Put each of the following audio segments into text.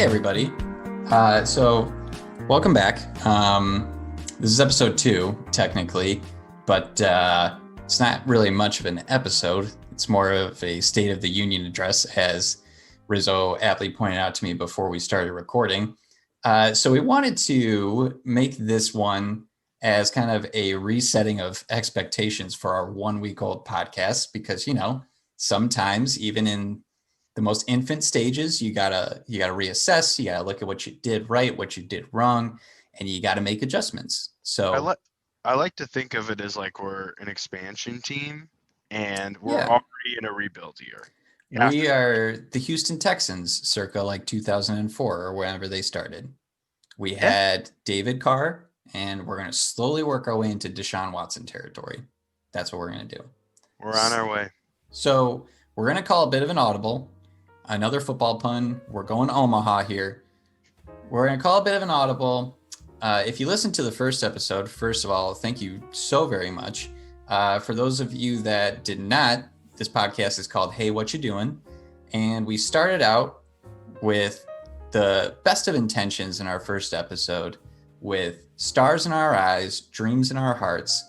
Hey, everybody. So welcome back. This is episode 2, technically, but it's not really much of an episode. It's more of a State of the Union address, as Rizzo aptly pointed out to me before we started recording. So we wanted to make this one as kind of a resetting of expectations for our 1-week-old podcast, because, sometimes even in the most infant stages, you gotta reassess. You gotta look at what you did right, what you did wrong, and you gotta make adjustments. So I like to think of it as like we're an expansion team and we're yeah, already in a rebuild year. we are the Houston Texans circa like 2004 or whenever they started. We Yeah, had David Carr, and we're gonna slowly work our way into Deshaun Watson territory. That's what we're gonna do. we're on our way. So we're gonna call a bit of an audible. Another football pun. We're going Omaha here. We're going to call a bit of an audible. If you listened to the first episode, first of all, thank you so very much. For those of you that did not, this podcast is called Hey, Whatcha Doing? And we started out with the best of intentions in our first episode, with stars in our eyes, dreams in our hearts.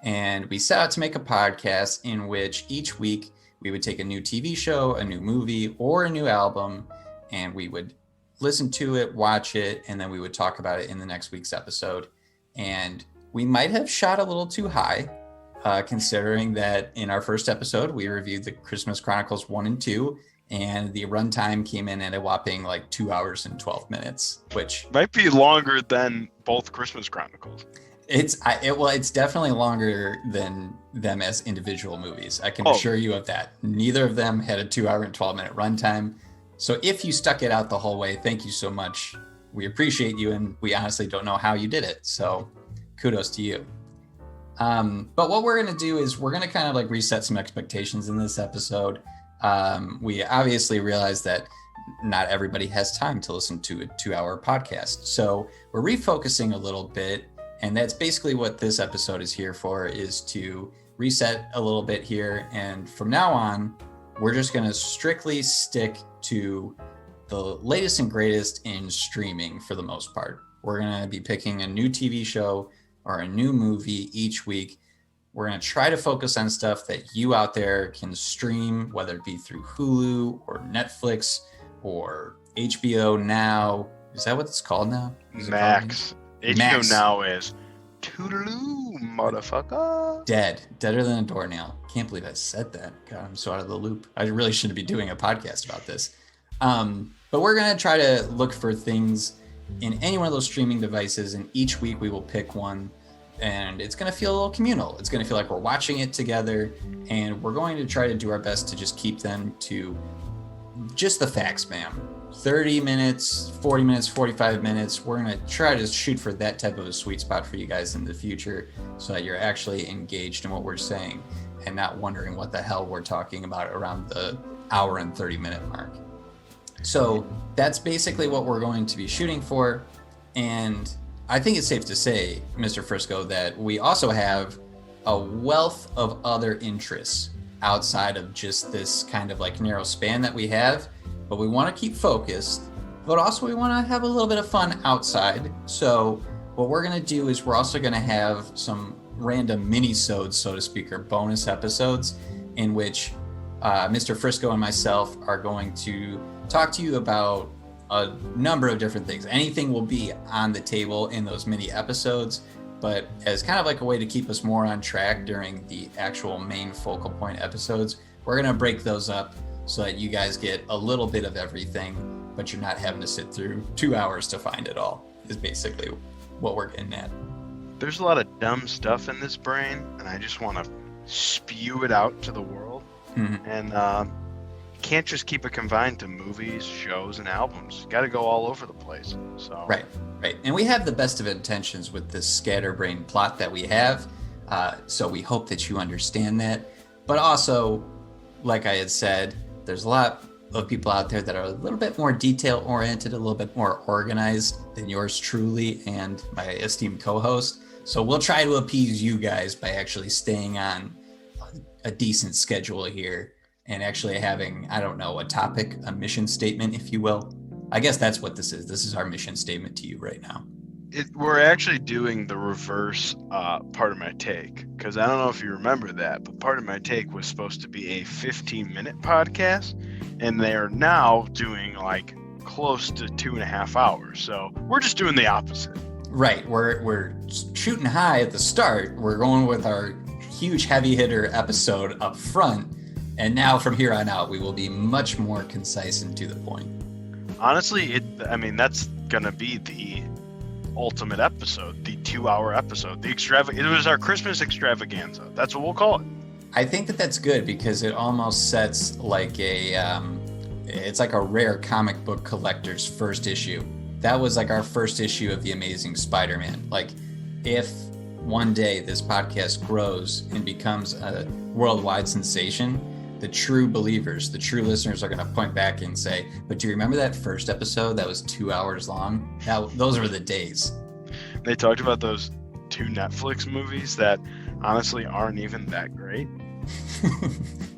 And we set out to make a podcast in which each week we would take a new TV show, a new movie, or a new album, and we would listen to it, watch it, and then we would talk about it in the next week's episode. And we might have shot a little too high, considering that in our first episode, we reviewed the Christmas Chronicles 1 and 2, and the runtime came in at a whopping like 2 hours and 12 minutes, which Might be longer than both Christmas Chronicles. It's definitely longer than them as individual movies. I can assure you of that. Neither of them had a 2 hour and 12-minute runtime. So if you stuck it out the whole way, thank you so much. We appreciate you, and we honestly don't know how you did it. So kudos to you. But what we're going to do is we're going to kind of like reset some expectations in this episode. We obviously realize that not everybody has time to listen to a 2-hour podcast. So we're refocusing a little bit. And that's basically what this episode is here for, is to reset a little bit here. And from now on, we're just going to strictly stick to the latest and greatest in streaming for the most part. We're going to be picking a new TV show or a new movie each week. We're going to try to focus on stuff that you out there can stream, whether it be through Hulu or Netflix or HBO Now. Is that what it's called now? Max. HBO Max. Now is toodaloo, motherfucker. Deader than a doornail. Can't believe I said that. God, I'm so out of the loop. I really shouldn't be doing a podcast about this. But we're going to try to look for things in any one of those streaming devices, and each week we will pick one, and it's going to feel a little communal. It's going to feel like we're watching it together, and we're going to try to do our best to just keep them to just the facts, ma'am. 30 minutes, 40 minutes, 45 minutes. We're going to try to shoot for that type of a sweet spot for you guys in the future, so that you're actually engaged in what we're saying and not wondering what the hell we're talking about around the hour and 30-minute mark. So that's basically what we're going to be shooting for. And I think it's safe to say, Mr. Frisco, that we also have a wealth of other interests outside of just this kind of like narrow span that we have. But we want to keep focused, but also we want to have a little bit of fun outside. So what we're going to do is we're also going to have some random mini-sodes, so to speak, or bonus episodes in which Mr. Frisco and myself are going to talk to you about a number of different things. Anything will be on the table in those mini episodes, but as kind of like a way to keep us more on track during the actual main focal point episodes, we're going to break those up so that you guys get a little bit of everything, but you're not having to sit through 2 hours to find it all, is basically what we're getting at. There's a lot of dumb stuff in this brain, and I just want to spew it out to the world. Mm-hmm. And can't just keep it confined to movies, shows, and albums. Got to go all over the place. So Right. And we have the best of intentions with this scatterbrain plot that we have. So we hope that you understand that. But also, like I had said, there's a lot of people out there that are a little bit more detail oriented, a little bit more organized than yours truly and my esteemed co-host. So we'll try to appease you guys by actually staying on a decent schedule here and actually having, I don't know, a topic, a mission statement, if you will. I guess that's what this is. This is our mission statement to you right now. We're actually doing the reverse part of my take, because I don't know if you remember that, but part of my take was supposed to be a 15-minute podcast, and they are now doing like close to 2.5 hours. So we're just doing the opposite. Right. We're shooting high at the start. We're going with our huge heavy hitter episode up front. And now from here on out, we will be much more concise and to the point. Honestly, that's going to be the ultimate episode, the 2-hour episode, it was our Christmas extravaganza. That's what we'll call it. I think that's good because it almost sets like it's like a rare comic book collector's first issue. That was like our first issue of The Amazing Spider-Man. Like, if one day this podcast grows and becomes a worldwide sensation, the true believers, the true listeners are going to point back and say, but do you remember that first episode that was 2 hours long? Those were the days. They talked about those 2 Netflix movies that honestly aren't even that great.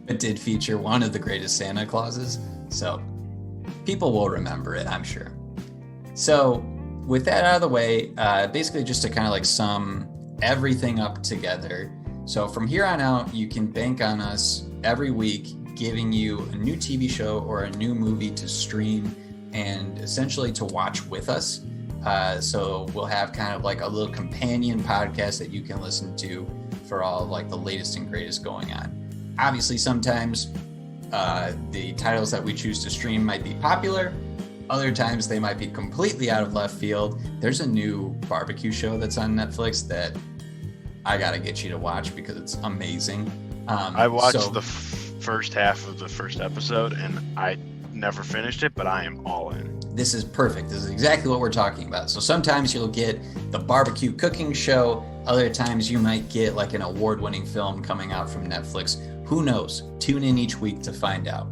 It did feature one of the greatest Santa Clauses, so people will remember it, I'm sure. So with that out of the way, basically just to kind of like sum everything up together. So from here on out, you can bank on us every week giving you a new TV show or a new movie to stream and essentially to watch with us. So we'll have kind of like a little companion podcast that you can listen to for all of like the latest and greatest going on. Obviously, sometimes the titles that we choose to stream might be popular. Other times they might be completely out of left field. There's a new barbecue show that's on Netflix that I got to get you to watch because it's amazing. I watched the first half of the first episode and I never finished it, but I am all in. This is perfect. This is exactly what we're talking about. So sometimes you'll get the barbecue cooking show. Other times you might get like an award-winning film coming out from Netflix. Who knows? Tune in each week to find out.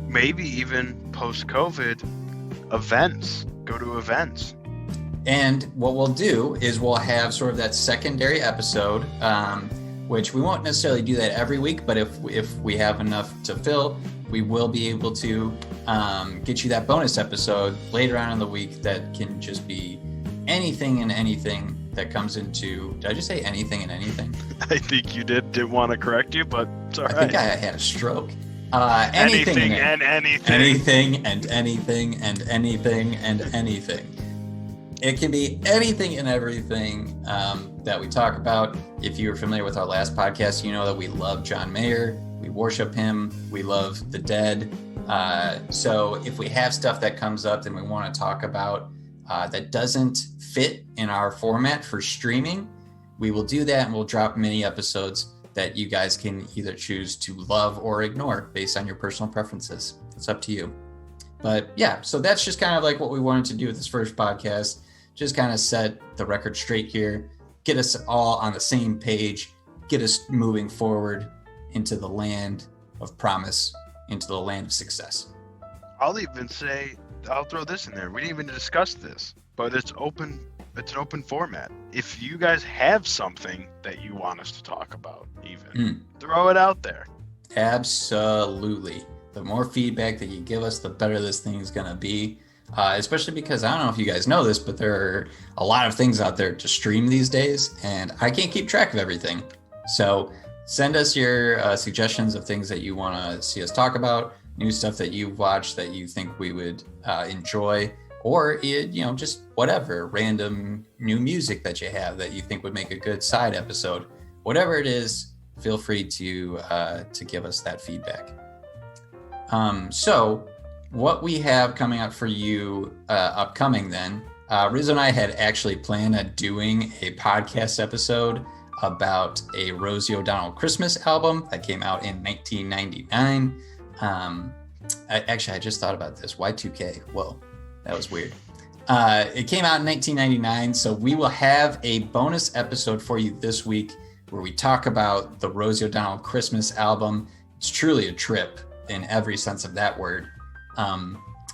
Maybe even post-COVID events. Go to events. And what we'll do is we'll have sort of that secondary episode, which we won't necessarily do that every week, but if we have enough to fill, we will be able to get you that bonus episode later on in the week that can just be anything and anything that comes into... Did I just say anything and anything? I think you didn't want to correct you, but it's all right. I think I had a stroke. Anything and anything. Anything and anything and anything and anything. It can be anything and everything that we talk about. If you were familiar with our last podcast, you know that we love John Mayer. We worship him. We love the dead. So if we have stuff that comes up and we want to talk about that doesn't fit in our format for streaming, we will do that and we'll drop mini episodes that you guys can either choose to love or ignore based on your personal preferences. It's up to you. But yeah, so that's just kind of like what we wanted to do with this first podcast. Just kind of set the record straight here, get us all on the same page, get us moving forward into the land of promise, into the land of success. I'll even say, I'll throw this in there. We didn't even discuss this, but it's open. It's an open format. If you guys have something that you want us to talk about, even throw it out there. Absolutely. The more feedback that you give us, the better this thing is going to be. Especially because I don't know if you guys know this, but there are a lot of things out there to stream these days, and I can't keep track of everything. So send us your suggestions of things that you want to see us talk about, new stuff that you've watched that you think we would enjoy, or just whatever, random new music that you have that you think would make a good side episode. Whatever it is, feel free to give us that feedback. So what we have coming up for you upcoming then, Rizzo and I had actually planned on doing a podcast episode about a Rosie O'Donnell Christmas album that came out in 1999. I just thought about this. Y2K. Whoa, that was weird. It came out in 1999, so we will have a bonus episode for you this week where we talk about the Rosie O'Donnell Christmas album. It's truly a trip in every sense of that word.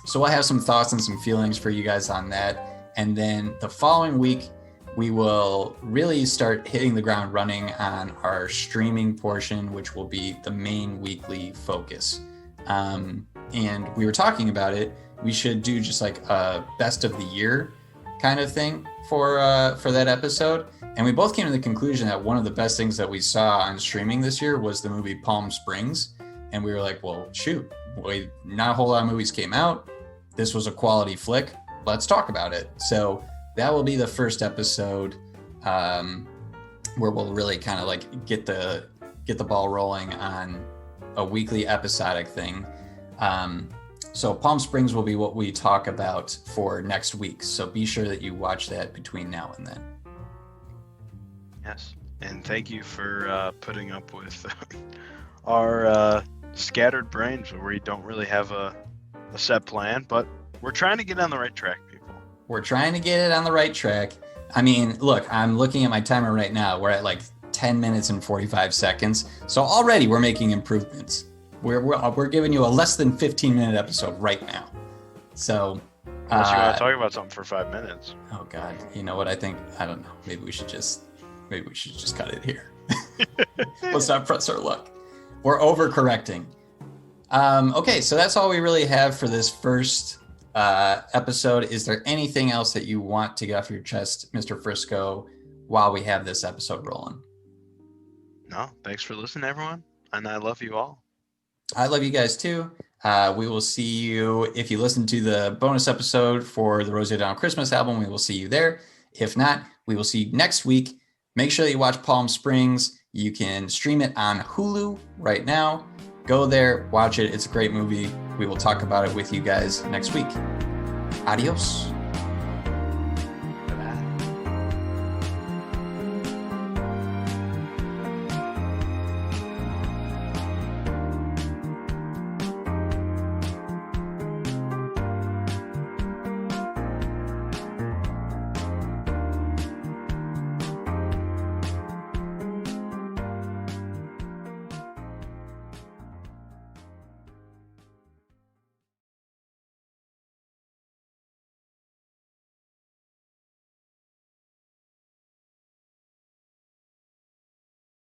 So we'll have some thoughts and some feelings for you guys on that. And then the following week, we will really start hitting the ground running on our streaming portion, which will be the main weekly focus. And we were talking about it we should do just like a best of the year kind of thing for that episode. And we both came to the conclusion that one of the best things that we saw on streaming this year was the movie Palm Springs. And we were like, well, shoot, not a whole lot of movies came out. This was a quality flick. Let's talk about it. So that will be the first episode where we'll really kind of like get the ball rolling on a weekly episodic thing. So Palm Springs will be what we talk about for next week. So be sure that you watch that between now and then. Yes. And thank you for putting up with our scattered brains where we don't really have a set plan, but we're trying to get on the right track, people. We're trying to get it on the right track. I mean, look, I'm looking at my timer right now. We're at like 10 minutes and 45 seconds. So already we're making improvements. We're giving you a less than 15-minute episode right now. So unless you want to talk about something for 5 minutes. Oh God, you know what I think? I don't know. Maybe we should just cut it here. Let's not press our luck. We're overcorrecting. Okay, so that's all we really have for this first episode. Is there anything else that you want to get off your chest, Mr. Frisco, while we have this episode rolling? No, thanks for listening, everyone. And I love you all. I love you guys too. We will see you if you listen to the bonus episode for the Rosie O'Donnell Christmas album. We will see you there. If not, we will see you next week. Make sure that you watch Palm Springs. You can stream it on Hulu right now. Go there, watch it. It's a great movie. We will talk about it with you guys next week. Adios.